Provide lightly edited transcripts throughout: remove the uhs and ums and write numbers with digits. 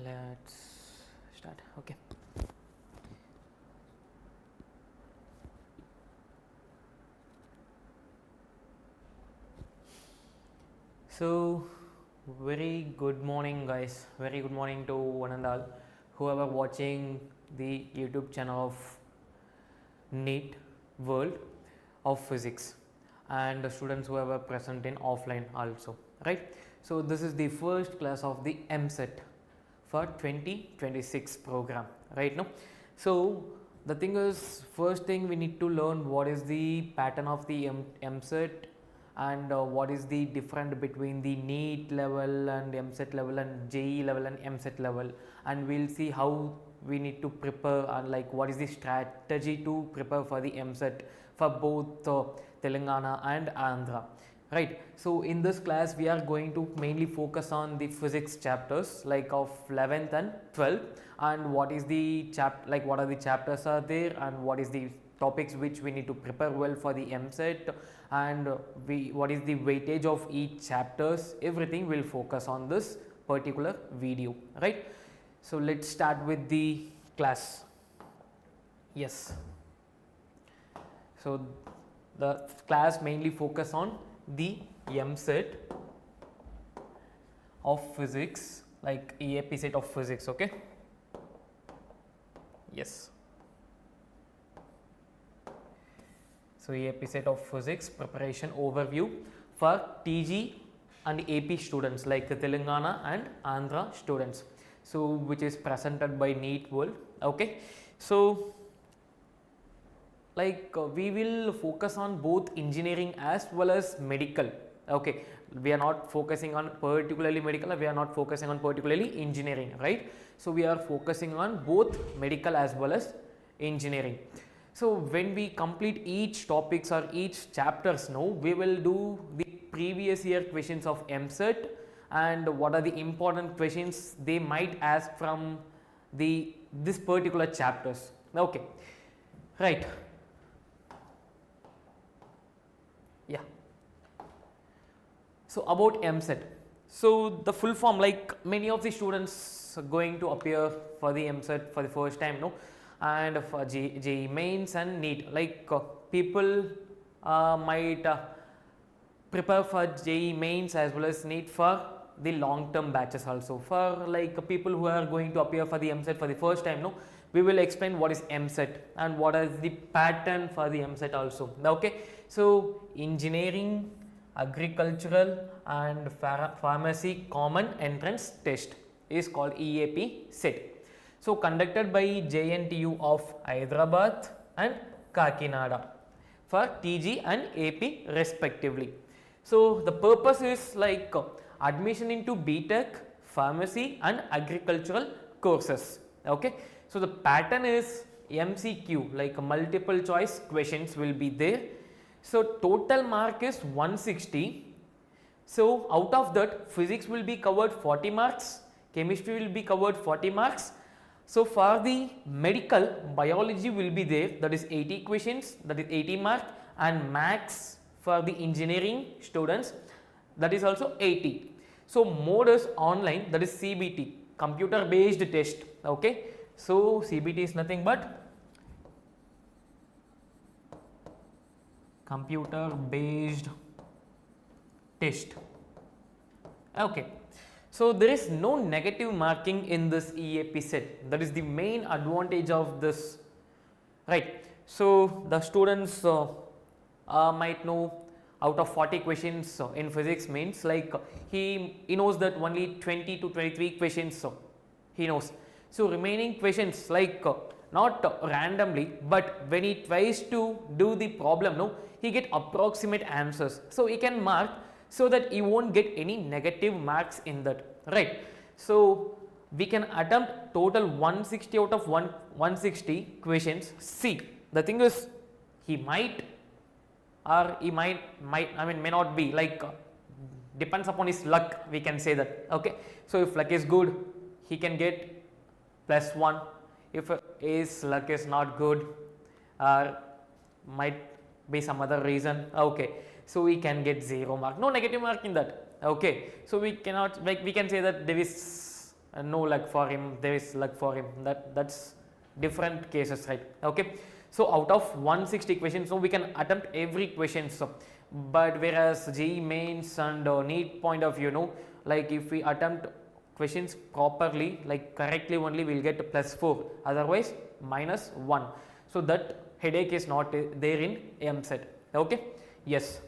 Let's start. Okay. So, very good morning, guys. Very good morning to one and all whoever watching the YouTube channel of NEET World of Physics, and the students who are present in offline also, right? So, this is the first class of the EAPCET for 2026 program, right now. So, the thing is, first thing we need to learn what is the pattern of the EAPCET and what is the difference between the NEET level and EAPCET level and JEE level and EAPCET level, and we'll see how we need to prepare and like what is the strategy to prepare for the EAPCET for both Telangana and Andhra, right? So in this class we are going to mainly focus on the physics chapters like of 11th and 12th, and what is the what are the chapters are there, and what is the topics which we need to prepare well for the EAPCET, and what is the weightage of each chapters. Everything will focus on this particular video, right? So let's start with the class. Yes, so the class mainly focus on the EAPCET of physics, like EAPCET of physics. Okay, yes. So EAPCET of physics preparation overview for TG and AP students like the Telangana and Andhra students, so which is presented by NEET World. Okay, so we will focus on both engineering as well as medical. Okay, we are not focusing on particularly medical, we are not focusing on particularly engineering, right? So we are focusing on both medical as well as engineering. So when we complete each topics or each chapters now, we will do the previous year questions of EAPCET and what are the important questions they might ask from this particular chapters. Okay, right. Yeah. So about EAPCET. So the full form, like many of the students are going to appear for the EAPCET for the first time, no? And for JEE mains and NEET, like people might prepare for JEE mains as well as NEET for the long term batches also. For like people who are going to appear for the EAPCET for the first time, no, we will explain what is EAPCET and what is the pattern for the EAPCET also. Okay, so engineering, agricultural and pharmacy common entrance test is called EAPCET. So conducted by JNTU of Hyderabad and Kakinada for TG and AP respectively. So the purpose is like admission into BTech, pharmacy and agricultural courses. Okay, so the pattern is MCQ, like multiple choice questions will be there. So total mark is 160. So out of that, physics will be covered 40 marks, chemistry will be covered 40 marks. So for the medical, biology will be there, that is 80 questions, that is 80 mark, and maths for the engineering students, that is also 80. So mode is online, that is CBT, computer based test. Okay, so CBT is nothing but computer based test. Okay, so there is no negative marking in this EAPCET. That is the main advantage of this, right? So the students might know out of 40 questions in physics means like he knows that only 20 to 23 questions he knows. So remaining questions like not randomly, but when he tries to do the problem, no, he get approximate answers. So he can mark so that he won't get any negative marks in that, right? So we can attempt total 160 out of 160 questions. See, the thing is he might or he might may not be, like depends upon his luck, we can say that. Okay, so if luck is good, he can get +1. If his luck is not good or might be some other reason, okay, so we can get 0 mark, no negative mark in that. Okay, so we cannot, like we can say that there is no luck for him, there is luck for him. That's different cases, right? Okay, so out of 160 questions, so we can attempt every question. So, but whereas JEE mains and NEET point of view, no, like if we attempt questions properly, like correctly only, we'll get +4, otherwise -1. So that headache is not there in EAPCET. Okay, yes.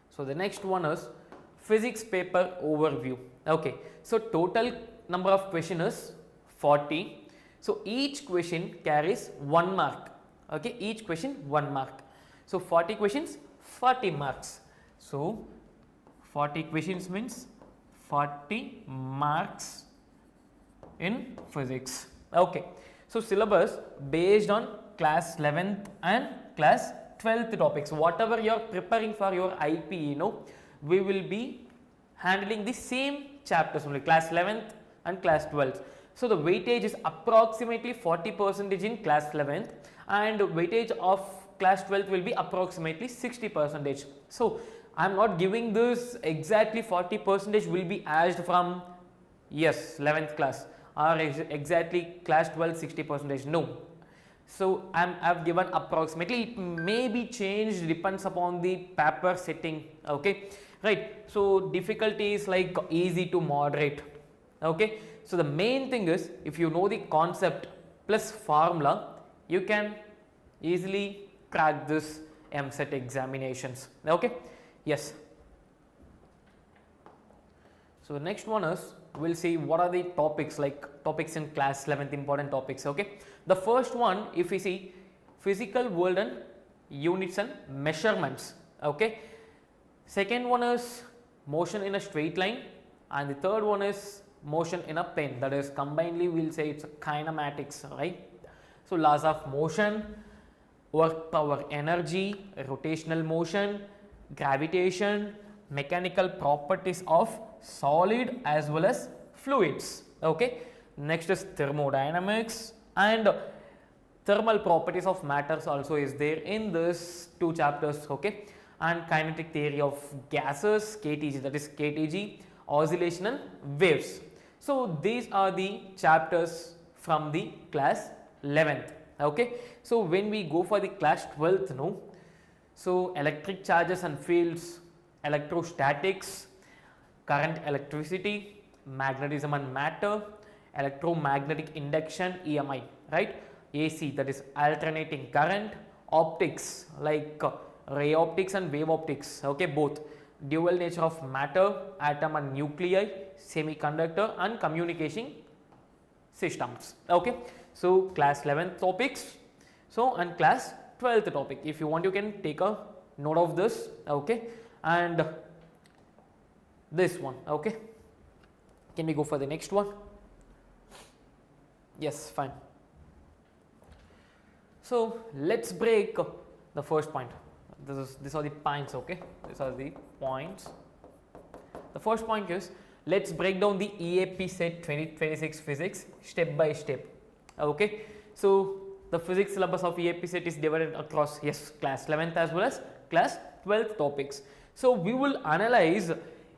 So the next one is physics paper overview. Okay, so total number of questions is 40. So each question carries 1 mark. Okay, each question 1 mark. So 40 questions, 40 marks. So 40 questions means 40 marks in physics. Okay, so syllabus based on class 11th and class 12th topics. Whatever you are preparing for your IPE, we will be handling the same chapters only, class 11th and class 12th. So the weightage is approximately 40% in class 11th, and weightage of class 12th will be approximately 60%. So I am not giving this exactly 40% will be asked from 11th class or exactly class 12 60%. No. So I have given approximately. It may be changed, depends upon the paper setting. Okay, right. So difficulty is like easy to moderate. Okay, so the main thing is, if you know the concept plus formula, you can easily crack this EAPCET examinations. Okay, yes. So the next one is, we'll see what are the topics, like topics in class 11th, important topics. Okay, the first one, if we see physical world and units and measurements. Okay, second one is motion in a straight line, and the third one is motion in a pen. That is combinedly we'll say it's a kinematics, right? So laws of motion, work power energy, rotational motion, gravitation, mechanical properties of solid as well as fluids. Okay, next is thermodynamics, and thermal properties of matters also is there in this 2 chapters. Okay, and kinetic theory of gases, KTG, that is KTG, oscillation and waves. So these are the chapters from the class 11th. Okay, so when we go for the class 12th, so electric charges and fields, electrostatics, current electricity, magnetism and matter, electromagnetic induction, EMI, right? AC, that is alternating current, optics like ray optics and wave optics. Okay, both, dual nature of matter, atom and nuclei, semiconductor and communication systems. Okay, so class 11th topics, so and class 12th topic. If you want, you can take a note of this. Okay, and this one. Okay, can we go for the next one? Yes, fine. So let's break the first point. These are the points. Okay, these are the points. The first point is, let's break down the EAPCET 2026 physics step by step. Okay, so the physics syllabus of EAPCET is divided across class 11th as well as class 12th topics. So we will analyze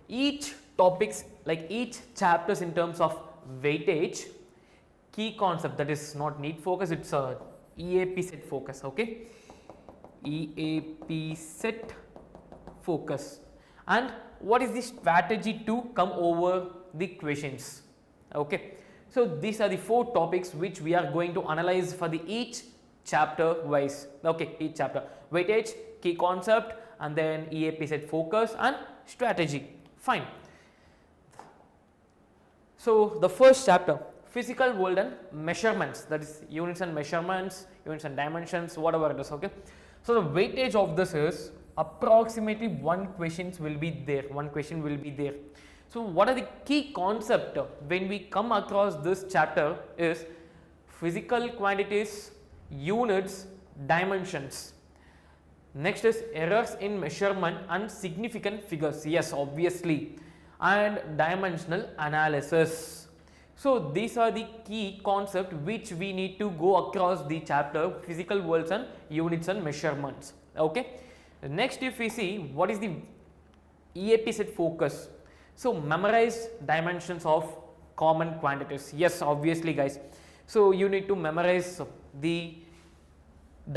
each topics, like each chapters in terms of weightage, key concept, that is not NEET focus, it's a EAPCET focus. Okay, EAPCET focus, and what is the strategy to come over the questions. Okay, so these are the 4 topics which we are going to analyze for the each chapter wise. Okay, each chapter, weightage, key concept, and then EAPCET focus and strategy. Fine. So the first chapter, physical world and measurements, that is units and measurements, units and dimensions, whatever it is. Okay, so the weightage of this is approximately 1 question will be there. So what are the key concept when we come across this chapter is physical quantities, units, dimensions. Next is errors in measurement and significant figures. Yes, obviously, and dimensional analysis. So these are the key concept which we need to go across the chapter, physical worlds and units and measurements. Okay. Next, if we see what is the EAPCET focus, so memorize dimensions of common quantities. Yes, obviously guys. So you need to memorize the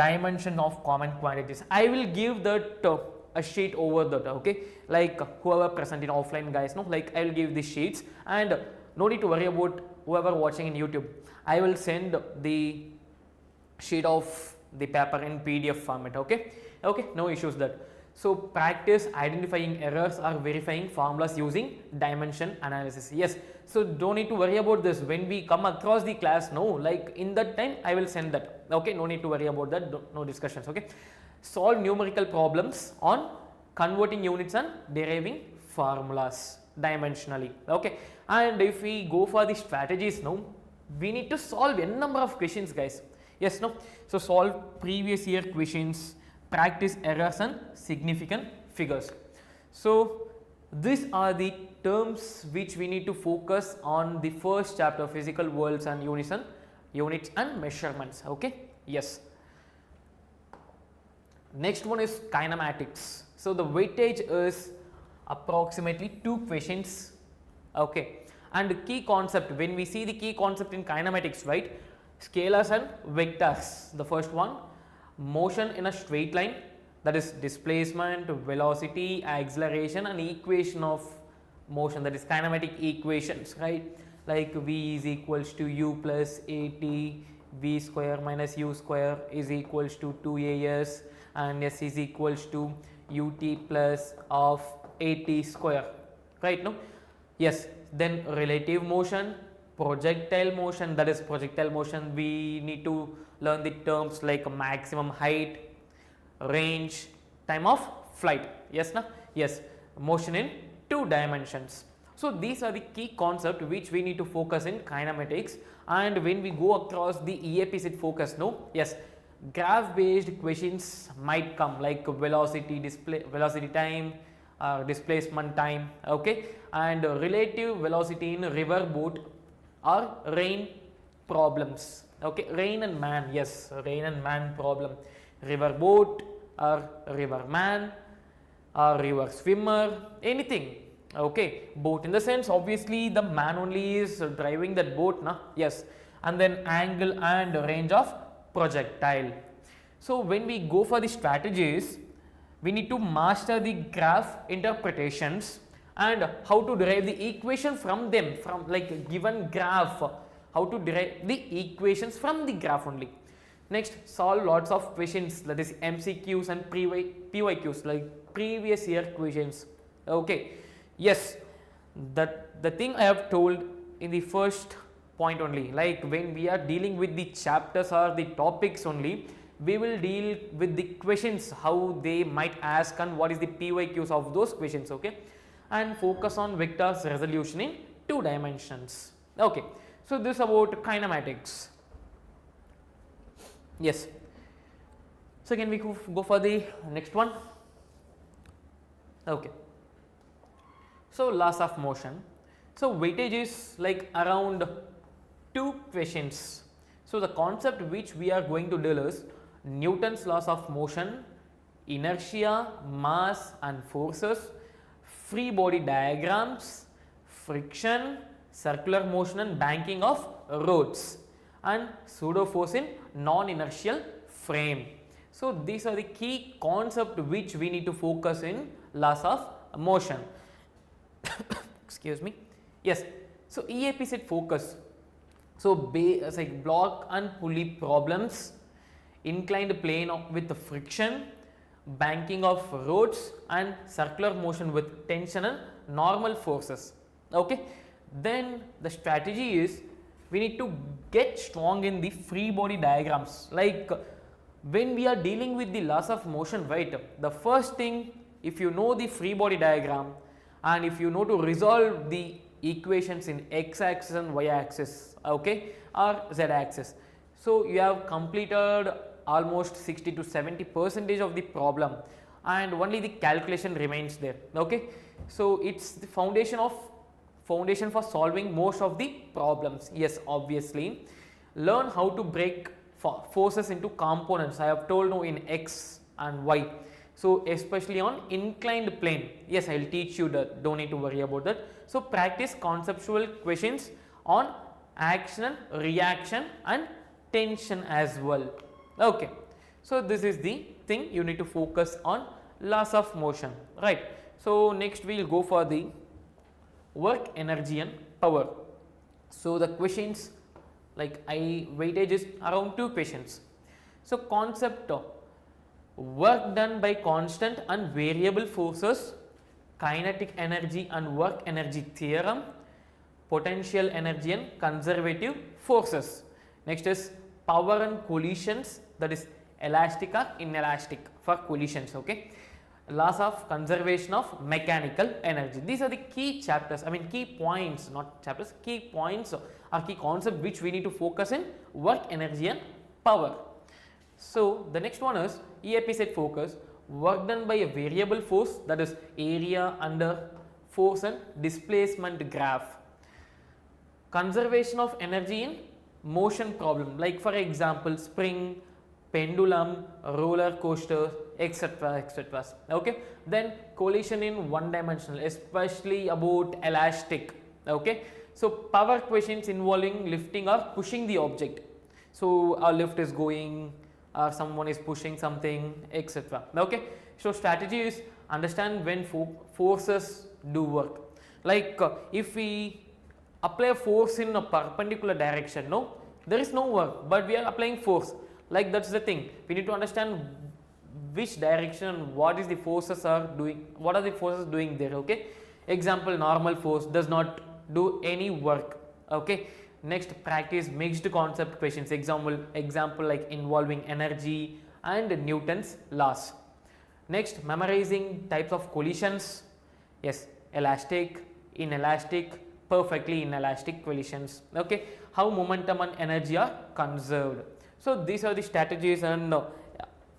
dimension of common quantities. I will give that a sheet over that, okay, like whoever present in offline guys, no, like I will give the sheets, and no need to worry about whoever watching in YouTube. I will send the sheet of the paper in PDF format, okay, no issues that. So practice identifying errors or verifying formulas using dimension analysis. Yes, so don't need to worry about this when we come across the class, no, like in that time I will send that, okay, no need to worry about that, no discussions, okay. Solve numerical problems on converting units and deriving formulas dimensionally, okay. And if we go for the strategies now, we need to solve a number of questions guys. Yes, no, so solve previous year questions, practice errors and significant figures. So these are the terms which we need to focus on the first chapter, physical worlds and units and measurements, okay. Yes, next one is kinematics. So the weightage is approximately 2 questions, okay. And the key concept, when we see the key concept in kinematics, right, scalars and vectors. The first one, motion in a straight line, that is displacement, velocity, acceleration and equation of motion, that is kinematic equations, right, like v is equals to u plus at, v square minus u square is equals to 2as, and s is equals to ut plus of at square, right, no. Yes, then relative motion, projectile motion, that is projectile motion, we need to learn the terms like maximum height, range, time of flight. Yes, na? Yes, motion in 2 dimensions. So these are the key concepts which we need to focus in kinematics. And when we go across the EAPCET focus, no, yes, graph based questions might come like velocity, velocity time, displacement time, okay, and relative velocity in river boat or rain problems, okay, rain and man, yes, rain and man problem, river boat or river man or river swimmer, anything, okay. Boat in the sense obviously the man only is driving that boat, na, yes, and then angle and range of projectile. So when we go for the strategies, we need to master the graph interpretations and how to derive the equation from them, from like given graph, how to derive the equations from the graph only. Next, solve lots of questions, that is MCQs and PYQs, like previous year questions, okay. Yes, that the thing I have told in the first point only, like when we are dealing with the chapters or the topics only, we will deal with the questions, how they might ask and what is the PYQs of those questions, okay, and focus on vectors resolution in 2 dimensions, okay. So this about kinematics. Yes, so can we go for the next one, okay. So laws of motion, so weightage is like around 2 questions. So the concept which we are going to deal is Newton's laws of motion, inertia, mass and forces, free body diagrams, friction, circular motion and banking of roads, and pseudo force in non-inertial frame. So these are the key concepts which we need to focus in laws of motion. Excuse me. Yes, so EAPCET focus, so like block and pulley problems, inclined plane with the friction, banking of roads and circular motion with tension and normal forces, okay. Then the strategy is we need to get strong in the free body diagrams, like when we are dealing with the laws of motion, right, the first thing, if you know the free body diagram and if you know to resolve the equations in x axis and y axis, okay, or z axis, so you have completed almost 60 to 70% of the problem and only the calculation remains there, okay. So it's the foundation for solving most of the problems. Yes, obviously learn how to break forces into components, I have told now in x and y, so especially on inclined plane. Yes, I will teach you that, don't need to worry about that. So practice conceptual questions on action and reaction and tension as well. Okay, so this is the thing you need to focus on, laws of motion, right? So next we will go for the work, energy and power. So the questions, like I weightage is around 2 questions. So concept of work done by constant and variable forces, kinetic energy and work energy theorem, potential energy and conservative forces. Next is power and collisions, that is elastic or inelastic for collisions. Okay, laws of conservation of mechanical energy. These are the key chapters, I mean key points, not chapters, key points or key concept which we need to focus in work, energy and power. So the next one is EAPCET focus, work done by a variable force, that is area under force and displacement graph. Conservation of energy in motion problem, like for example spring, pendulum, roller coaster, etc, etc. Okay, then collision in one dimensional, especially about elastic. Okay, so power questions involving lifting or pushing the object. So a lift is going or someone is pushing something, etc. Okay, so strategy is understand when forces do work. Like if we apply a force in a perpendicular direction, no, there is no work, but we are applying force. Like that's the thing, we need to understand which direction, what is the forces are doing, what are the forces doing there. Okay, example, normal force does not do any work. Okay, next practice mixed concept questions, example like involving energy and Newton's laws. Next, memorizing types of collisions, yes, elastic, inelastic, perfectly inelastic collisions. Okay, how momentum and energy are conserved. So these are the strategies and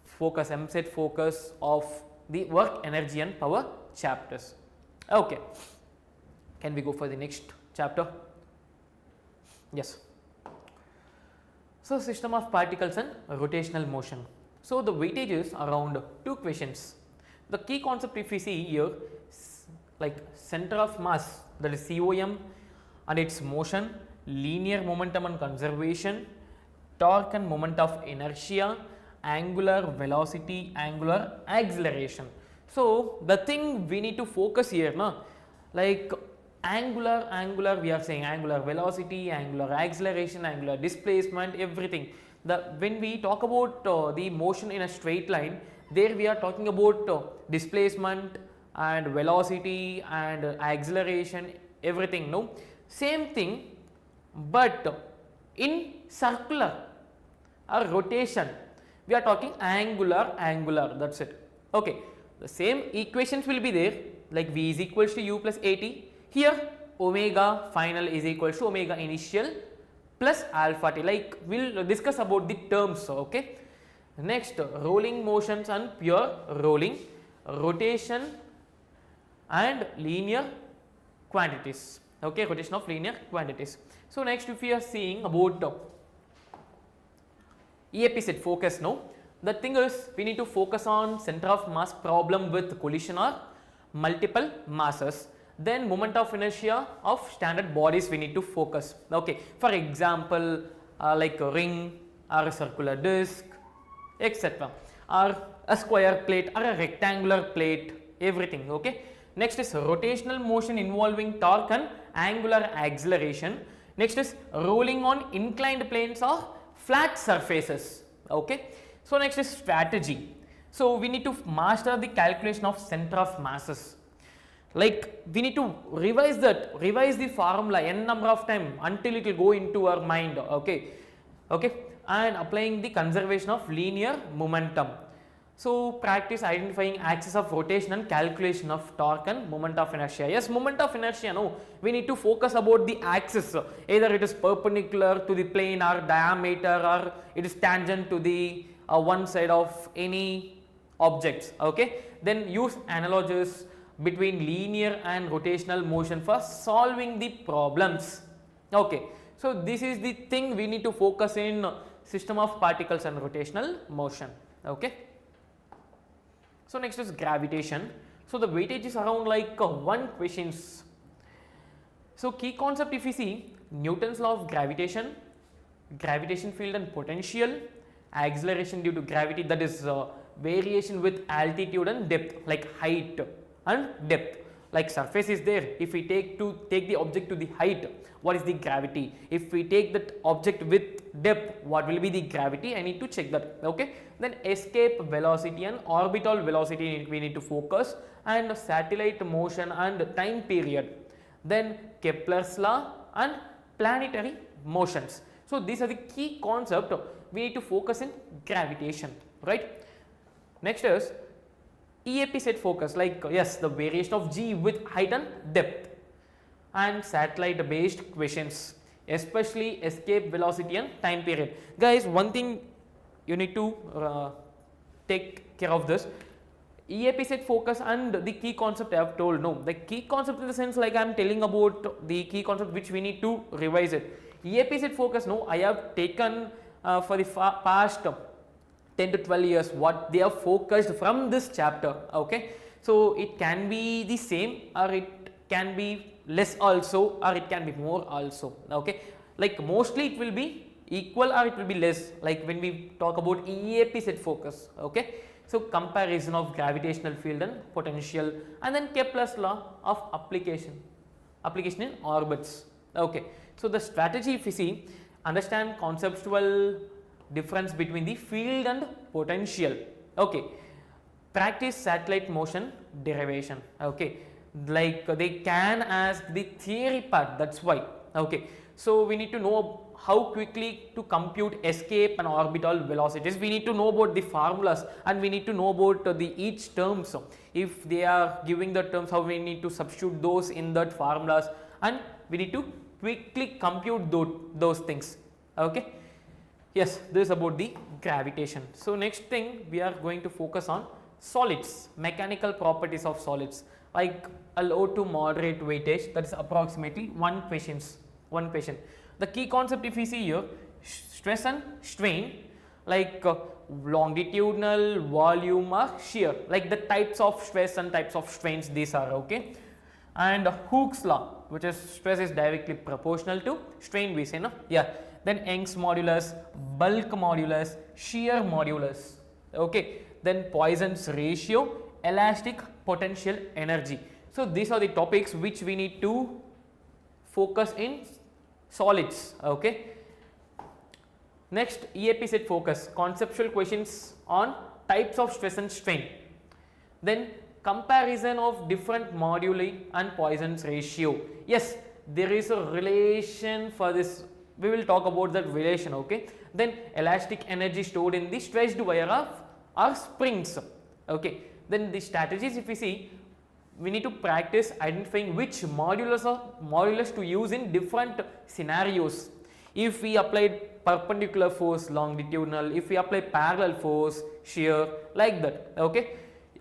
focus, EAPCET focus of the work, energy and power chapters. Okay, can we go for the next chapter? Yes. So system of particles and rotational motion. So the weightage is around 2 questions. The key concept if we see here, like center of mass, that is COM and its motion, linear momentum and conservation, torque and moment of inertia, angular velocity, angular acceleration. So the thing we need to focus here, na, like angular we are saying angular velocity, angular acceleration, angular displacement, everything. When we talk about the motion in a straight line, there we are talking about displacement and velocity and acceleration, everything, no, same thing, but in circular or rotation we are talking angular, that's it. Okay, the same equations will be there, like V is equals to U plus AT. Here omega final is equals to omega initial plus alpha t, like we will discuss about the terms. Okay, next rolling motions and pure rolling, rotation and linear quantities. Okay, rotation of linear quantities. So next if we are seeing about EAPCET focus, no, the thing is we need to focus on center of mass problem with collision or multiple masses. Then moment of inertia of standard bodies we need to focus. Okay, for example like a ring or a circular disc, etc, or a square plate or a rectangular plate, everything. Okay, next is rotational motion involving torque and angular acceleration. Next is rolling on inclined planes or flat surfaces. Okay, so next is strategy. So we need to master the calculation of center of masses. Like we need to revise the formula n number of time until it will go into our mind. Okay, and applying the conservation of linear momentum. So practice identifying axis of rotation and calculation of torque and moment of inertia. Yes, moment of inertia, no, we need to focus about the axis, either it is perpendicular to the plane or diameter, or it is tangent to the one side of any objects. Okay, then use analogies between linear and rotational motion for solving the problems. Okay, so this is the thing we need to focus in system of particles and rotational motion. Okay, so next is gravitation. So the weightage is around like 1 questions. So key concept if you see, Newton's law of gravitation, gravitation field and potential, acceleration due to gravity, that is variation with altitude and depth, like height and depth. Like surface is there, if we take the object to the height, what is the gravity? If we take that object with depth, what will be the gravity? I need to check that. Okay, then escape velocity and orbital velocity we need to focus, and satellite motion and time period, then Kepler's law and planetary motions. So these are the key concepts we need to focus in gravitation, right? Next is EAPCET focus, like yes, the variation of G with height and depth, and satellite based questions, especially escape velocity and time period. Guys, one thing you need to take care of this. EAPCET focus and the key concept I have told, no, the key concept in the sense like I am telling about the key concept which we need to revise it. EAPCET focus, no, I have taken for the past 10 to 12 years what they have focused from this chapter. Okay, so it can be the same or it can be less also, or it can be more also. Okay, like mostly it will be equal or it will be less, like when we talk about EAPCET focus. Okay, so comparison of gravitational field and potential, and then Kepler's law of application in orbits. Okay, so the strategy, if you see, understand conceptual difference between the field and potential. Okay, practice satellite motion derivation. Okay, like they can ask the theory part, that's why. Okay, so we need to know how quickly to compute escape and orbital velocities. We need to know about the formulas, and we need to know about the each terms. If they are giving the terms, how we need to substitute those in that formulas, and we need to quickly compute those things. Okay, yes, this is about the gravitation. So next thing we are going to focus on solids, mechanical properties of solids, like a low to moderate weightage, that is approximately one question. The key concept, if we see here, stress and strain, like longitudinal, volume or shear, like the types of stress and types of strains, these are. Okay, and Hooke's law, which is stress is directly proportional to strain, we say, no? Yeah, then Young's modulus, bulk modulus, shear modulus. Okay, then Poisson's ratio, elastic potential energy. So these are the topics which we need to focus in solids. Okay, next EAPCET focus, conceptual questions on types of stress and strain, then comparison of different moduli and Poisson's ratio. Yes, there is a relation for this, we will talk about that relation. Okay, then elastic energy stored in the stretched wire of or springs. Okay, then the strategies, if we see, we need to practice identifying which modulus to use in different scenarios. If we applied perpendicular force, longitudinal, if we apply parallel force, shear, like that. Okay,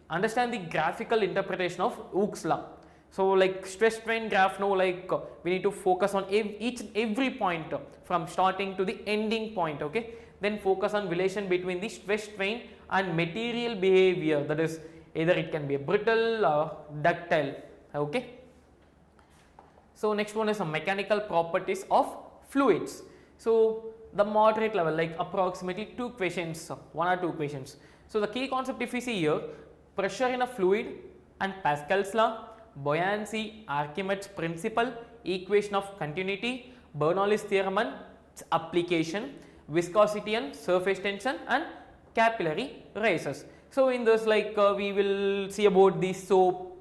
understand the graphical interpretation of Hooke's law. So like stress strain graph, no, like we need to focus on each and every point from starting to the ending point. Okay, then focus on relation between the stress strain and material behavior, that is either it can be brittle or ductile. Okay, so next one is some mechanical properties of fluids. So the moderate level, like approximately 2 questions, 1 or 2 questions. So the key concept, if we see here, pressure in a fluid and Pascal's law, buoyancy, Archimedes principle, equation of continuity, Bernoulli's theorem and its application, viscosity and surface tension, and capillary rhesus. So in this, like we will see about the soap,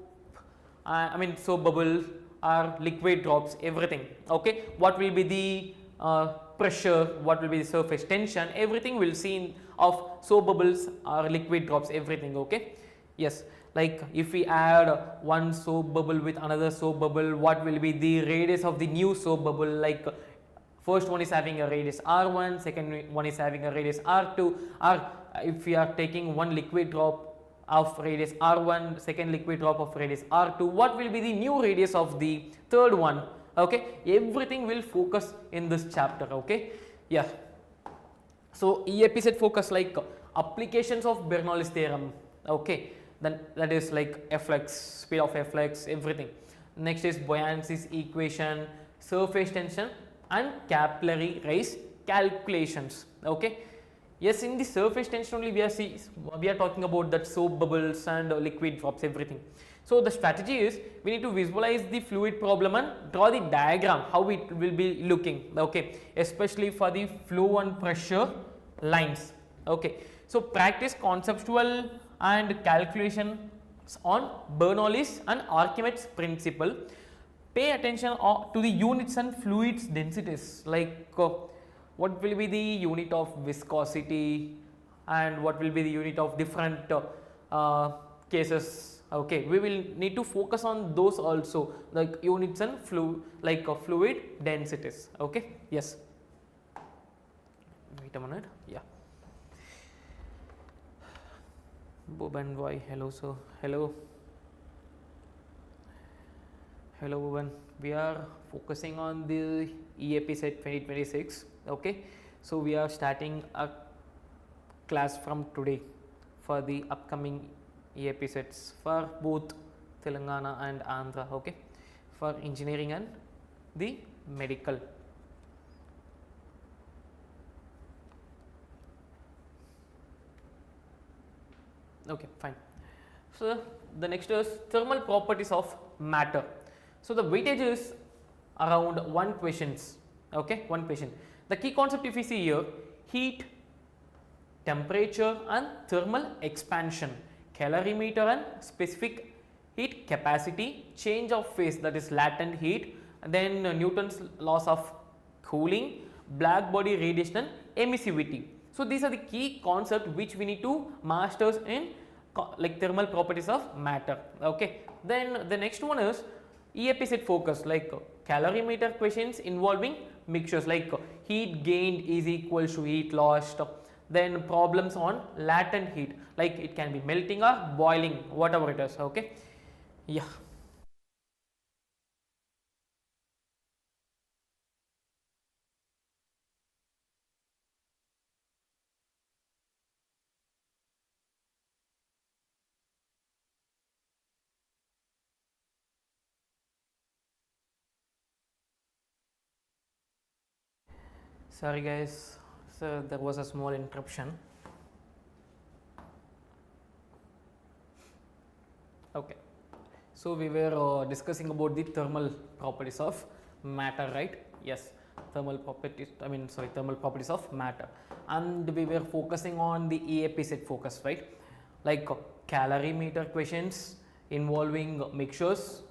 soap bubble or liquid drops, everything. Okay, what will be the pressure, what will be the surface tension, everything we'll see of soap bubbles or liquid drops, everything. Okay, yes, like if we add one soap bubble with another soap bubble, what will be the radius of the new soap bubble? Like first one is having a radius R1, second one is having a radius R2, or if we are taking one liquid drop of radius R1, second liquid drop of radius R2, what will be the new radius of the third one? Okay, everything will focus in this chapter. Okay, yeah. So EAPCET focus like applications of Bernoulli's theorem. Okay, then that is like Fx, speed of Fx, everything. Next is buoyancy's equation, surface tension and capillary rise calculations. Okay. Yes, in the surface tension only we are talking about that soap bubbles and liquid drops, everything. So the strategy is we need to visualize the fluid problem and draw the diagram how it will be looking. Okay, especially for the flow and pressure lines. Okay, so practice conceptual and calculations on Bernoulli's and Archimedes principle. Pay attention to the units and fluids densities, like what will be the unit of viscosity and what will be the unit of different cases. Okay, we will need to focus on those also, like units and fluid densities. Okay, yes. Wait a minute. Yeah. Boban, why? Hello, sir. Hello. Hello, Boban. We are focusing on the EAPCET 2026. Okay, so we are starting a class from today for the upcoming EAPCETs for both Telangana and Andhra. Okay, for engineering and the medical. Okay, fine. So the next is thermal properties of matter. So the weightage is around 1 questions. Okay, 1 question. The key concept if we see here, heat, temperature and thermal expansion, calorimeter and specific heat capacity, change of phase, that is latent heat, then Newton's laws of cooling, black body radiation and emissivity. So these are the key concepts which we need to master in like thermal properties of matter. Okay, then the next one is EAPCET focus, like calorimeter questions involving mixtures, like heat gained is equals to heat lost. Then problems on latent heat, like it can be melting or boiling, whatever it is. Okay, yeah. Sorry guys, so there was a small interruption. Okay, so we were discussing about the thermal properties of matter, right? Yes, thermal properties of matter, and we were focusing on the EAPCET focus, right? Like calorimeter questions involving mixtures.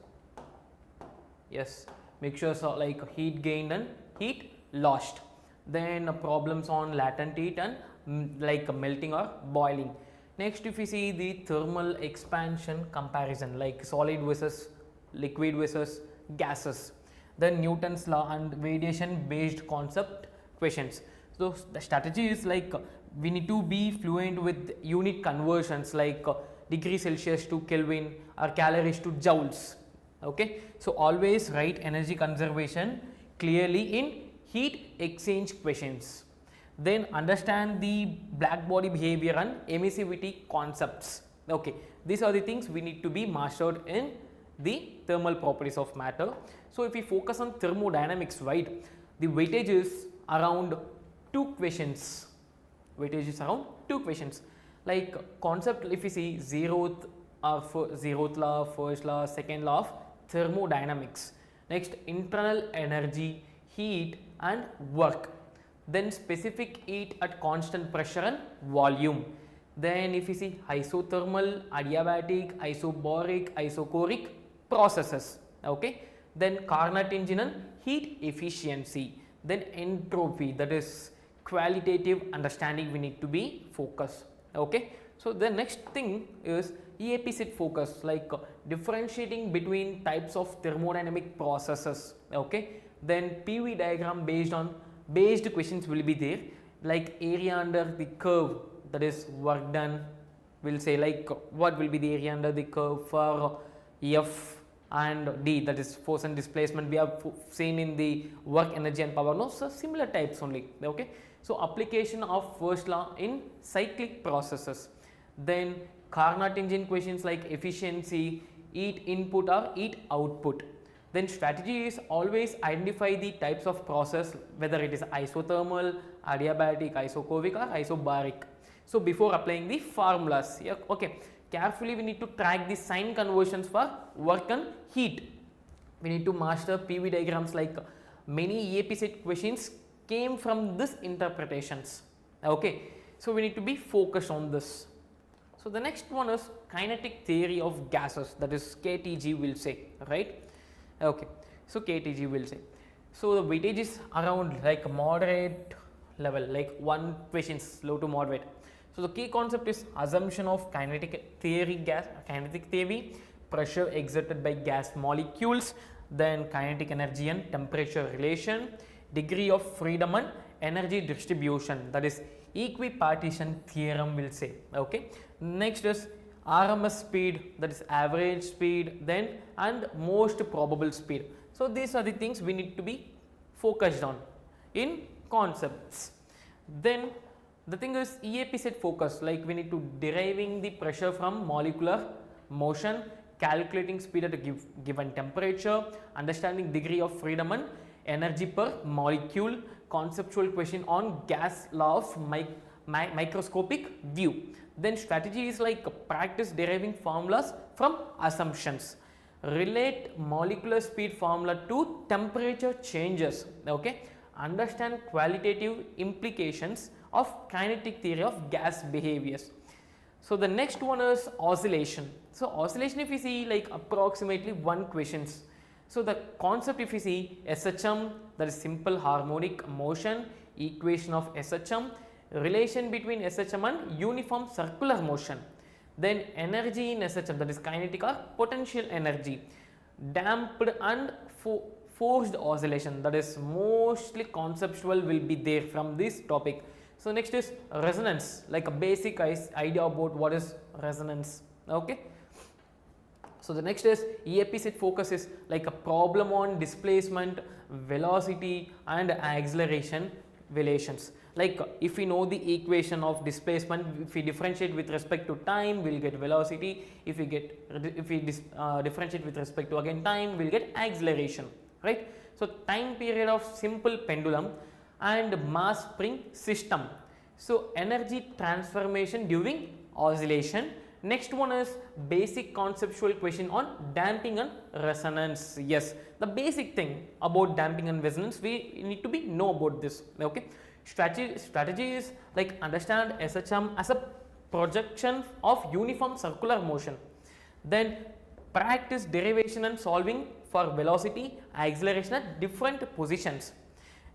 Yes, mixtures are like heat gained and heat lost. Then problems on latent heat and like melting or boiling. Next, if we see the thermal expansion comparison, like solid versus liquid versus gases, then Newton's law and radiation based concept questions. So the strategy is like we need to be fluent with unit conversions, like degree Celsius to Kelvin or calories to joules. Okay, so always write energy conservation clearly in heat exchange questions. Then understand the black body behavior and emissivity concepts. Okay, these are the things we need to be mastered in the thermal properties of matter. So if we focus on thermodynamics, right, the weightage is around 2 questions. Weightage is around 2 questions. Like concept, if we see zeroth law, first law, second law of thermodynamics. Next, internal energy, heat and work. Then specific heat at constant pressure and volume. Then if you see isothermal, adiabatic, isobaric, isochoric processes. Okay. Then Carnot engine and heat efficiency. Then entropy, that is qualitative understanding we need to be focused. Okay. So the next thing is EAPCET focus, like differentiating between types of thermodynamic processes. Okay. Then PV diagram based questions will be there, like area under the curve, that is work done. We'll say like what will be the area under the curve for F and D, that is force and displacement. We have seen in the work, energy and power. No, so similar types only. Okay. So application of first law in cyclic processes. Then Carnot engine questions like efficiency, heat input or heat output. Then strategy is always identify the types of process, whether it is isothermal, adiabatic, isochoic or isobaric. So before applying the formulas, yeah, okay, carefully we need to track the sign conversions for work and heat. We need to master PV diagrams, like many EAP set questions came from this interpretations. Okay, so we need to be focused on this. So the next one is kinetic theory of gases, that is KTG will say, right? Okay, so KTG will say. So the weightage is around like moderate level, like one questions low to moderate. So the key concept is assumption of kinetic theory, pressure exerted by gas molecules, then kinetic energy and temperature relation, degree of freedom and energy distribution, that is equipartition theorem will say. Okay, next is RMS speed, that is average speed, then and most probable speed. So these are the things we need to be focused on in concepts. Then the thing is EAP set focus, like we need to deriving the pressure from molecular motion, calculating speed at a given temperature, understanding degree of freedom and energy per molecule, conceptual question on gas law of microscopic view. Then strategy is like practice deriving formulas from assumptions, relate molecular speed formula to temperature changes. Okay, understand qualitative implications of kinetic theory of gas behaviors. So the next one is oscillation. So oscillation, if you see, like approximately one questions. So the concept, if you see SHM, that is simple harmonic motion, equation of SHM, relation between SHM and uniform circular motion, then energy in SHM, that is kinetic or potential energy, damped and forced oscillation, that is mostly conceptual will be there from this topic. So next is resonance, like a basic idea about what is resonance. Okay, so the next is EAP set focus is like a problem on displacement, velocity and acceleration relations. Like if we know the equation of displacement, if we differentiate with respect to time, we will get velocity. If we differentiate with respect to again time, we will get acceleration, right? So time period of simple pendulum and mass spring system. So energy transformation during oscillation. Next one is basic conceptual question on damping and resonance. Yes, the basic thing about damping and resonance, we need to be know about this. Okay, strategy is like understand SHM as a projection of uniform circular motion. Then practice derivation and solving for velocity, acceleration at different positions.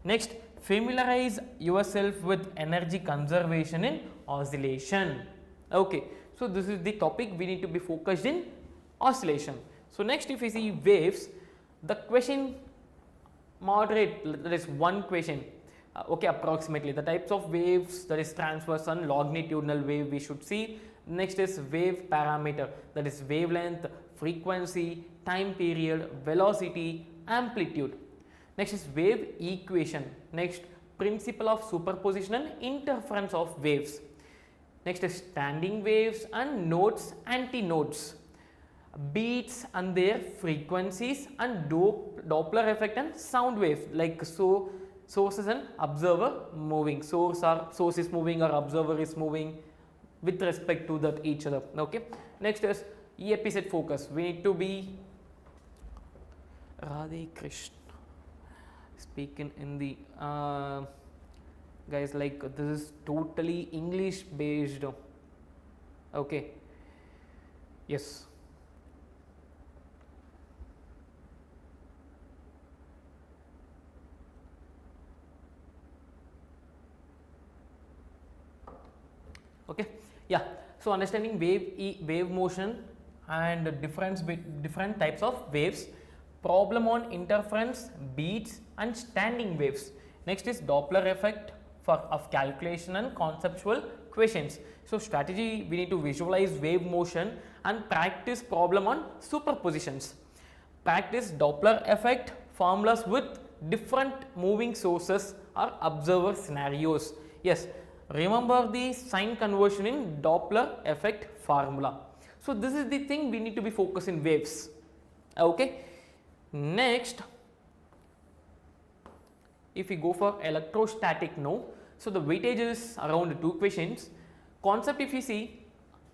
Next, familiarize yourself with energy conservation in oscillation. Okay, so this is the topic we need to be focused in oscillation. So next, if you see waves, the question moderate, that is one question. Okay, approximately the types of waves, that is transverse and longitudinal wave we should see. Next is wave parameter, that is wavelength, frequency, time period, velocity, amplitude. Next is wave equation. Next, principle of superposition and interference of waves. Next is standing waves and nodes, antinodes, beats and their frequencies, and Doppler effect and sound waves, like so sources and observer moving. Source is moving or observer is moving with respect to that each other. Okay. Next is EAP set focus. We need to be Radhe Krishna. Speaking in the guys, like this is totally English based. Okay, yes, okay, yeah. So understanding wave motion and different types of waves, problem on interference, beats and standing waves. Next is Doppler effect of calculation and conceptual questions. So strategy, we need to visualize wave motion and practice problem on superpositions. Practice Doppler effect formulas with different moving sources or observer scenarios. Yes, remember the sign conversion in Doppler effect formula. So this is the thing we need to be focused in waves. Okay. Next, if we go for electrostatic, no, so the weightage is around 2 questions. Concept, if you see,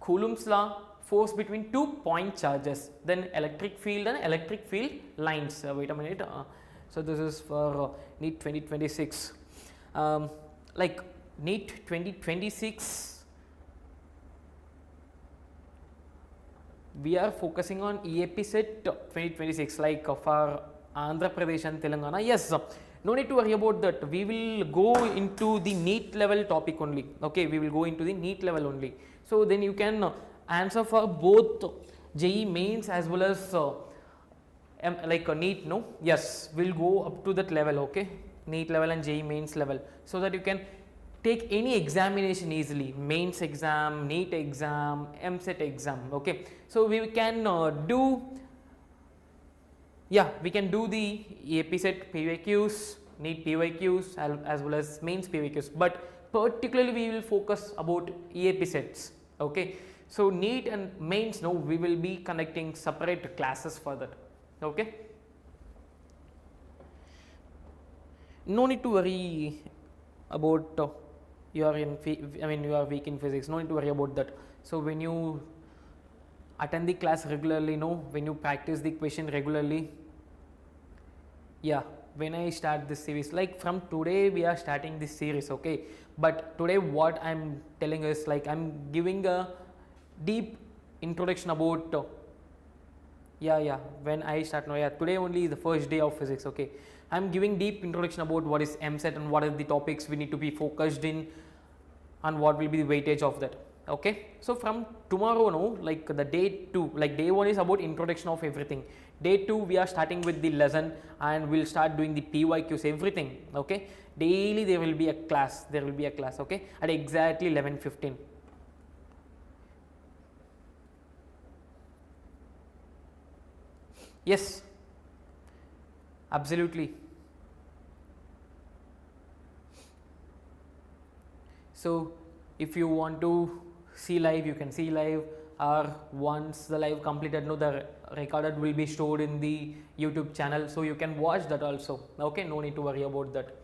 Coulomb's law, force between 2 point charges, then electric field and electric field lines. Wait a minute. So this is for NEET 2026. Like NEET 2026, we are focusing on EAPCET 2026, like for Andhra Pradesh and Telangana. Yes, no need to worry about that. We will go into the NEET level topic only. Okay, we will go into the NEET level only. So then you can answer for both JEE mains as well as like a NEET. No, yes, we'll go up to that level. Okay, NEET level and JEE mains level, so that you can take any examination easily, mains exam, NEET exam, EAPCET exam. Okay, so we can do, yeah, we can do the EAPCET PYQs, NEET PYQs as well as mains PYQs, but particularly we will focus about EAPCETs. Okay, so NEET and mains, no, we will be conducting separate classes for that. Okay, no need to worry about you are you are weak in physics. No need to worry about that. So when you attend the class regularly, no, when you practice the question regularly, yeah, when I start this series, like from today we are starting this series. Okay, but today what I'm telling is, like, I'm giving a deep introduction about when I start now, today only is the first day of physics. Okay, I'm giving deep introduction about what is EAPCET and what are the topics we need to be focused in and what will be the weightage of that. Okay, so from tomorrow, no, like the day 2, like day 1 is about introduction of everything. Day 2 we are starting with the lesson and we'll start doing the PYQs, everything. Okay, daily there will be a class, okay, at exactly 11:15. Yes, absolutely. So if you want to see live, you can see live, or once the live completed, no, the recorded will be stored in the YouTube channel, so you can watch that also. Okay, no need to worry about that.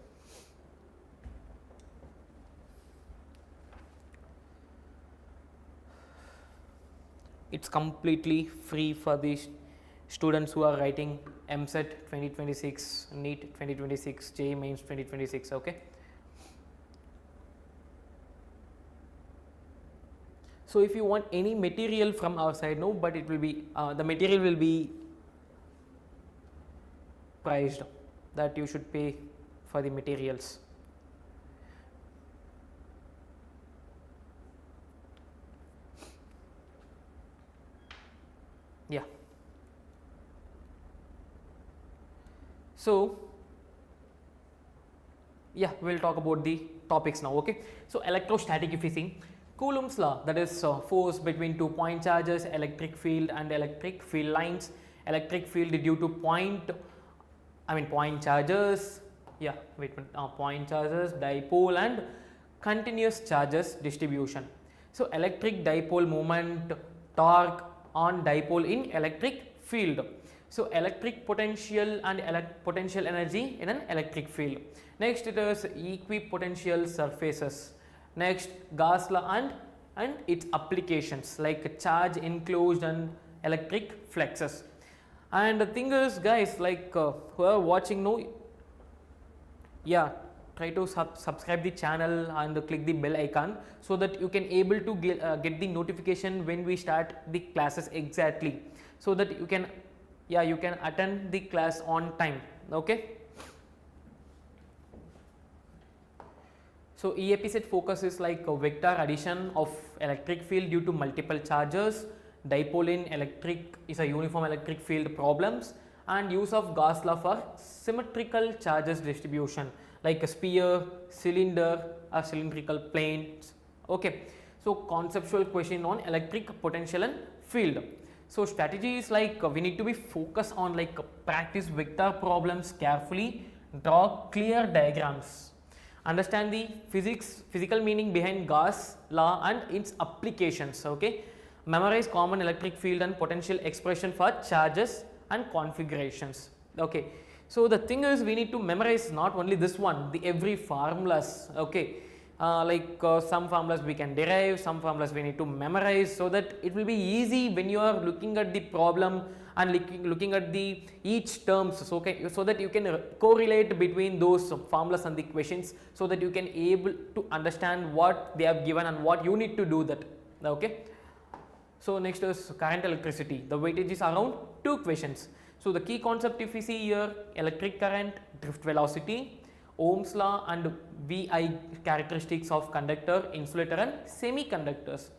It's completely free for the students who are writing EAPCET 2026, NEET 2026, JEE Mains 2026. Okay, so if you want any material from our side, no, but it will be the material will be priced, that you should pay for the materials. Yeah, so yeah, we'll talk about the topics now. Okay, so electrostatic, if you see, Coulomb's law, that is force between 2 point charges, electric field and electric field lines. Electric field due to point charges, point charges, dipole and continuous charges distribution. So electric dipole moment, torque on dipole in electric field. So electric potential and potential energy in an electric field. Next it is equipotential surfaces. Next, Gauss law and its applications, like charge enclosed and electric fluxes. And the thing is, guys, like who are watching, no, yeah, try to subscribe the channel and click the bell icon, so that you can able to get the notification when we start the classes exactly, so that you can attend the class on time. Okay, so EAPCET focus is like a vector addition of electric field due to multiple charges, dipole in electric is a uniform electric field problems, and use of Gauss law for symmetrical charges distribution, like a sphere, cylinder or cylindrical planes. Okay, so conceptual question on electric potential and field. So strategy is like we need to be focused on like practice vector problems carefully, draw clear diagrams, understand the physical meaning behind Gauss law and its applications. Okay, memorize common electric field and potential expression for charges and configurations. Okay, so the thing is we need to memorize not only this one, the every formulas. Okay, some formulas we can derive, some formulas we need to memorize, so that it will be easy when you are looking at the problem and looking at the each terms. So, okay, so that you can correlate between those formulas and the questions, so that you can able to understand what they have given and what you need to do that. Okay. So next is current electricity. The weightage is around 2 questions. So the key concept if we see here, electric current, drift velocity, Ohm's law and VI characteristics of conductor, insulator and semiconductors.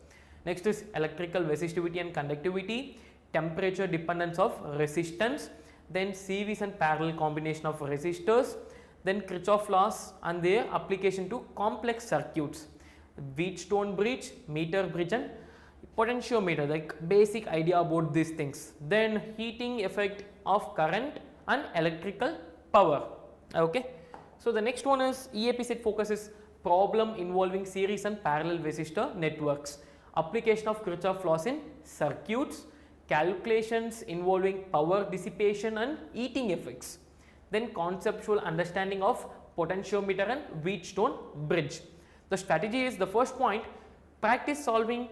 Next is electrical resistivity and conductivity, temperature dependence of resistance, then series and parallel combination of resistors, then Kirchhoff laws and their application to complex circuits, Wheatstone bridge, meter bridge and potentiometer, like basic idea about these things. Then heating effect of current and electrical power. Okay. So the next one is EAPCET focuses problem involving series and parallel resistor networks, application of Kirchhoff laws in circuits, calculations involving power dissipation and heating effects, then conceptual understanding of potentiometer and Wheatstone bridge. The strategy is the first point, practice solving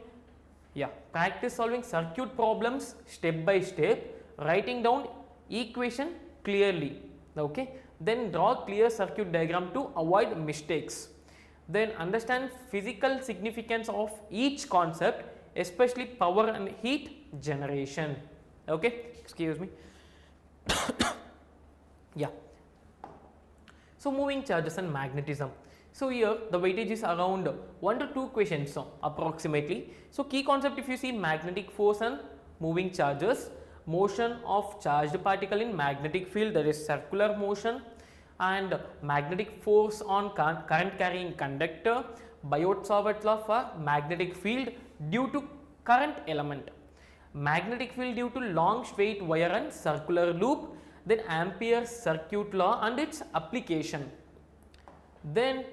circuit problems step by step, writing down equation clearly. Okay. Then draw clear circuit diagram to avoid mistakes. Then understand physical significance of each concept, especially power and heat generation. Okay, excuse me. Yeah. So moving charges and magnetism. So here the weightage is around 1 to 2 questions approximately. So key concept if you see, magnetic force and moving charges, motion of charged particle in magnetic field, that is circular motion, and magnetic force on current carrying conductor, Biot-Savart law for magnetic field due to current element, magnetic field due to long straight wire and circular loop, then Ampere's circuit law and its application. Then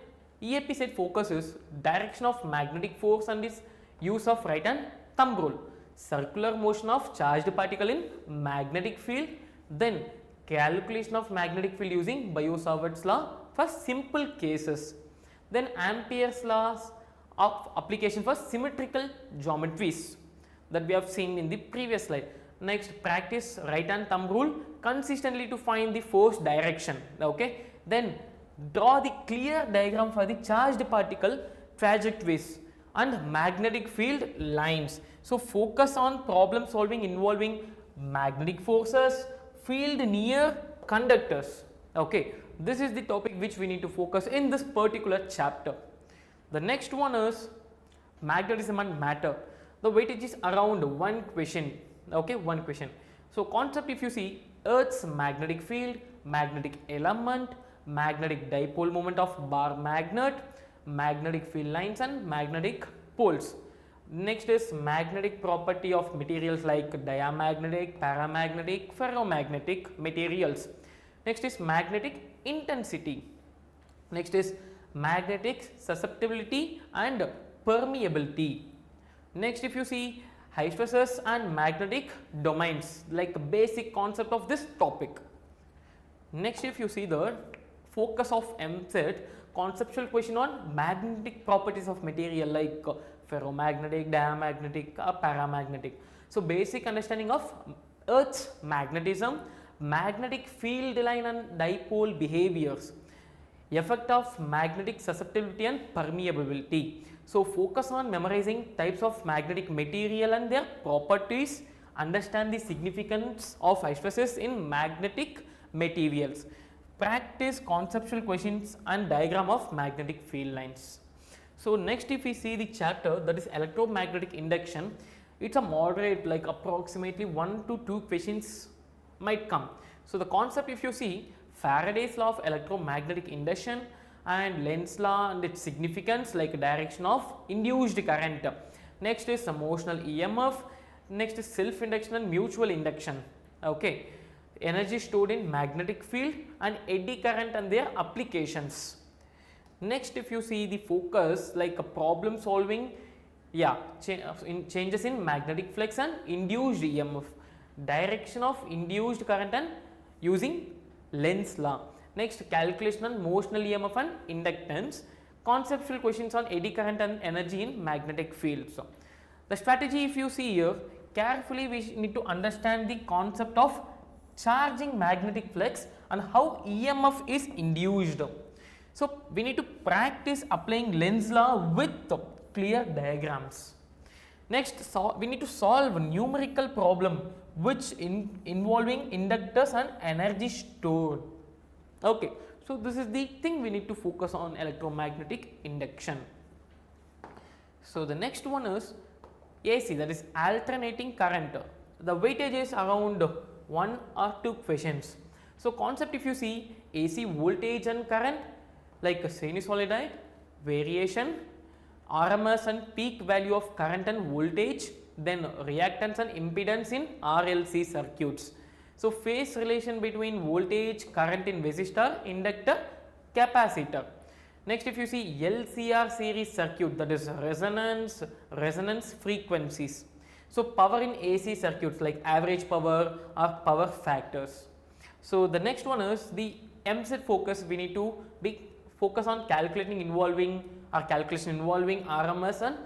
EAPCET focuses direction of magnetic force and its use of right hand thumb rule, circular motion of charged particle in magnetic field, then calculation of magnetic field using Biot-Savart's law for simple cases, then Ampere's laws of application for symmetrical geometries that we have seen in the previous slide. Next, practice right hand thumb rule consistently to find the force direction. Okay, then draw the clear diagram for the charged particle trajectories and magnetic field lines. So focus on problem solving involving magnetic forces, field near conductors. Okay, this is the topic which we need to focus in this particular chapter. The next one is magnetism and matter. The weightage is around 1 question. Okay, 1 question. So concept if you see, Earth's magnetic field, magnetic element, magnetic dipole moment of bar magnet, magnetic field lines and magnetic poles. Next is magnetic property of materials like diamagnetic, paramagnetic, ferromagnetic materials. Next is magnetic intensity. Next is magnetic susceptibility and permeability. Next if you see, hysteresis and magnetic domains, like basic concept of this topic. Next if you see the focus of EAPCET, conceptual question on magnetic properties of material like ferromagnetic, diamagnetic, paramagnetic. So basic understanding of Earth's magnetism, magnetic field line and dipole behaviors, effect of magnetic susceptibility and permeability. So focus on memorizing types of magnetic material and their properties, understand the significance of hysteresis in magnetic materials, practice conceptual questions and diagram of magnetic field lines. So next if we see the chapter, that is electromagnetic induction, it's a moderate, like approximately 1 to 2 questions might come. So the concept if you see, Faraday's law of electromagnetic induction and Lenz's law and its significance, like direction of induced current. Next is emotional EMF, next is self induction and mutual induction. Okay, energy stored in magnetic field and eddy current and their applications. Next if you see the focus, like a problem solving, changes in magnetic flux and induced EMF, direction of induced current and using Lenz's law. Next, calculation on motional EMF and inductance. Conceptual questions on eddy current and energy in magnetic fields. So, the strategy, if you see here carefully, we need to understand the concept of charging magnetic flux and how EMF is induced. So, we need to practice applying Lenz's law with clear diagrams. Next, we need to solve a numerical problem which involving inductors and energy stored. Okay. So, this is the thing we need to focus on electromagnetic induction. So, the next one is AC, that is alternating current. The weightage is around 1 or 2 questions. So, concept, if you see AC voltage and current like a sinusoidal, variation, RMS and peak value of current and voltage, then reactance and impedance in RLC circuits. So, phase relation between voltage, current in resistor, inductor, capacitor. Next, if you see LCR series circuit, that is resonance frequencies. So, power in AC circuits like average power or power factors. So, the next one is the EAPCET focus. We need to focus on calculation involving RMS and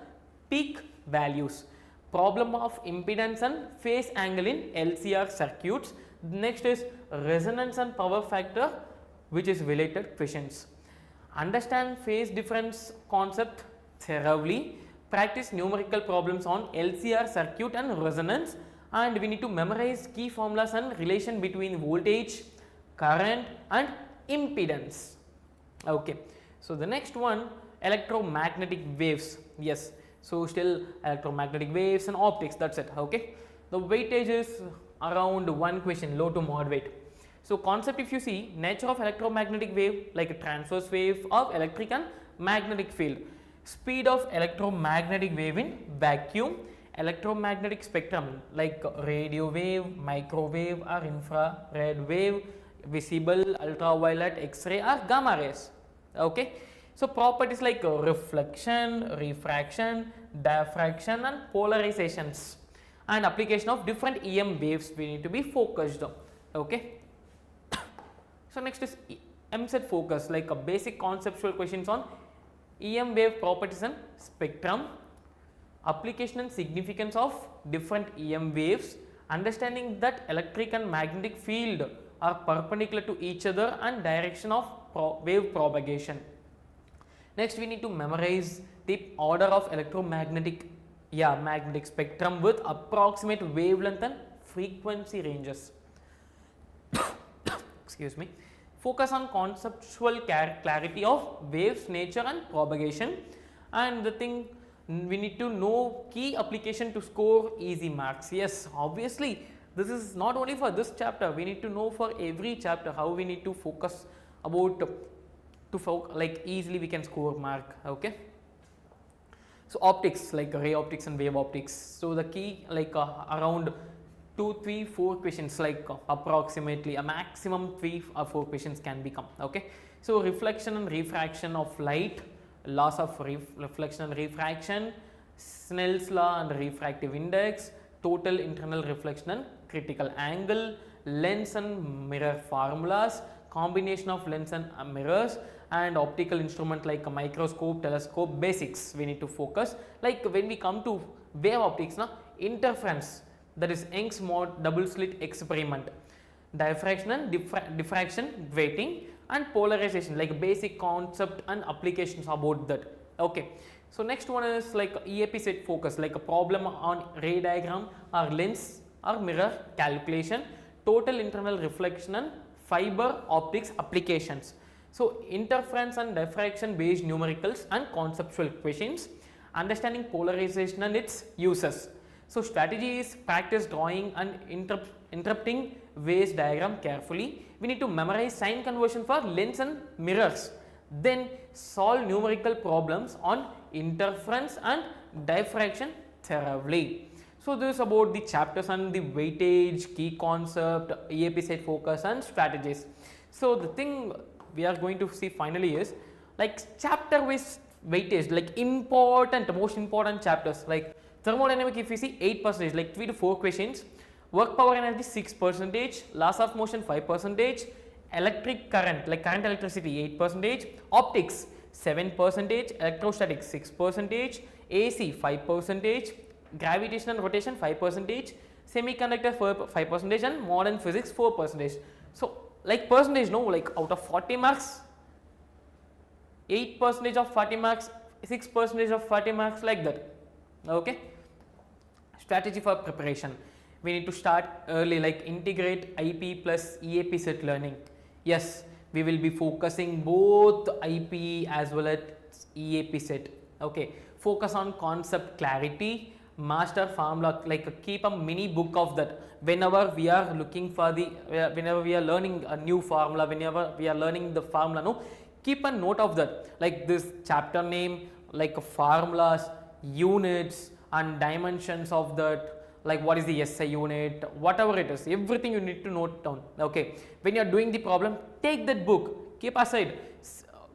peak values. Problem of impedance and phase angle in LCR circuits. Next is resonance and power factor, which is related questions. Understand phase difference concept thoroughly. Practice numerical problems on LCR circuit and resonance, and we need to memorize key formulas and relation between voltage, current and impedance. Okay. So, the next one, electromagnetic waves. Yes. So, still electromagnetic waves and optics, that is it. Okay. The weightage is around 1 question, low to moderate. So, concept, if you see nature of electromagnetic wave like a transverse wave of electric and magnetic field, speed of electromagnetic wave in vacuum, electromagnetic spectrum like radio wave, microwave or infrared wave, visible, ultraviolet, X-ray or gamma rays. Okay. So, properties like reflection, refraction, diffraction and polarizations, and application of different EM waves we need to be focused on. Okay. So, next is EAPCET focus like a basic conceptual questions on EM wave properties and spectrum, application and significance of different EM waves, understanding that electric and magnetic field are perpendicular to each other and direction of wave propagation. Next, we need to memorize the order of magnetic spectrum with approximate wavelength and frequency ranges. Excuse me. Focus on conceptual clarity of waves, nature and propagation, and the thing we need to know key application to score easy marks. Yes, obviously this is not only for this chapter, we need to know for every chapter how we need to focus about like easily we can score mark. Okay. So, optics like ray optics and wave optics. So, the key like around 2, 3, 4 questions, like approximately a maximum 3 or 4 questions can become. Okay. So, reflection and refraction of light, laws of reflection and refraction, Snell's law and refractive index, total internal reflection and critical angle, lens and mirror formulas, combination of lens and mirrors, and optical instrument like a microscope, telescope, basics we need to focus. Like when we come to wave optics, interference, that is Young's double slit experiment, diffraction and diffraction weighting, and polarization, like basic concept and applications about that. Okay. So, next one is like EAPCET focus, like a problem on ray diagram or lens or mirror calculation, total internal reflection and fiber optics applications. So, interference and diffraction based numericals and conceptual questions, understanding polarization and its uses. So, strategy is practice drawing and interpreting waves diagram carefully. We need to memorize sign conversion for lens and mirrors, then solve numerical problems on interference and diffraction thoroughly. So, this is about the chapters and the weightage, key concept, EAPCET focus and strategies. So, the thing we are going to see finally is like chapter wise weightage, like most important chapters like thermodynamic, if you see 8%, like 3 to 4 questions, work power energy 6%, loss of motion 5%, electric current like current electricity 8%, optics 7%, electrostatics 6%, AC 5%, gravitation and rotation 5%, semiconductor 5%, and modern physics 4%. So like percentage, no, like out of 40 marks 8% of 40 marks, 6% of 40 marks, like that. Okay. Strategy for preparation, we need to start early, like integrate IPE plus EAPCET learning. Yes, we will be focusing both IPE as well as EAPCET. Okay, focus on concept clarity, master formula, like keep a mini book of that whenever we are looking for the whenever we are learning a new formula, whenever we are learning the formula, no, keep a note of that, like this chapter name, like formulas, units and dimensions of that, like what is the SI unit, whatever it is, everything you need to note down. Okay, when you are doing the problem, take that book, keep aside.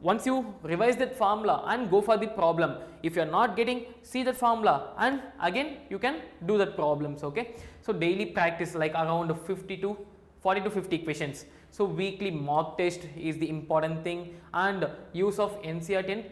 Once you revise that formula and go for the problem, if you are not getting, see that formula and again you can do that problems. Okay, so daily practice, like around 40 to 50 questions. So weekly mock test is the important thing, and use of NCERT and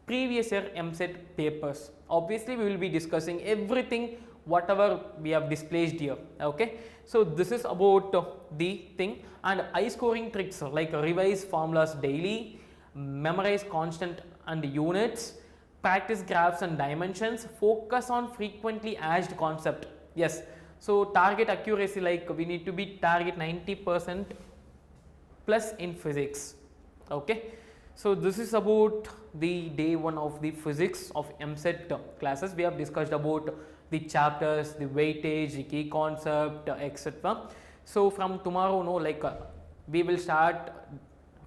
previous year EAPCET papers. Obviously we will be discussing everything whatever we have displayed here. Okay, so this is about the thing. And high scoring tricks, like revise formulas daily, memorize constant and units, practice graphs and dimensions, focus on frequently asked concept. Yes, so target accuracy, like we need to be target 90% plus in physics. Okay, so this is about the day 1 of the physics of EAPCET classes. We have discussed about the chapters, the weightage, the key concept, etc. So from tomorrow, no, like we will start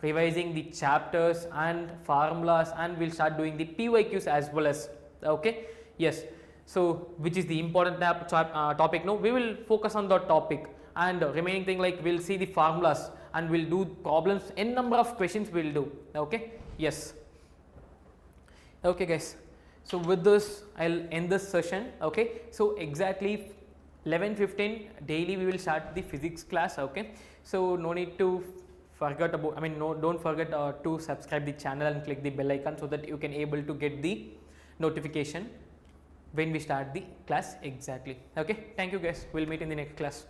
revising the chapters and formulas, and we'll start doing the PYQs as well as. Okay, yes, so which is the important topic. No, we will focus on the topic, and remaining thing, like we'll see the formulas and we'll do problems, n number of questions we'll do. Okay, yes. Okay guys, so with this I'll end this session. Okay, so exactly 11:15 daily we will start the physics class. Okay, so no need to forget about, I mean, no, don't forget to subscribe the channel and click the bell icon so that you can able to get the notification when we start the class exactly. Okay, thank you guys, we'll meet in the next class.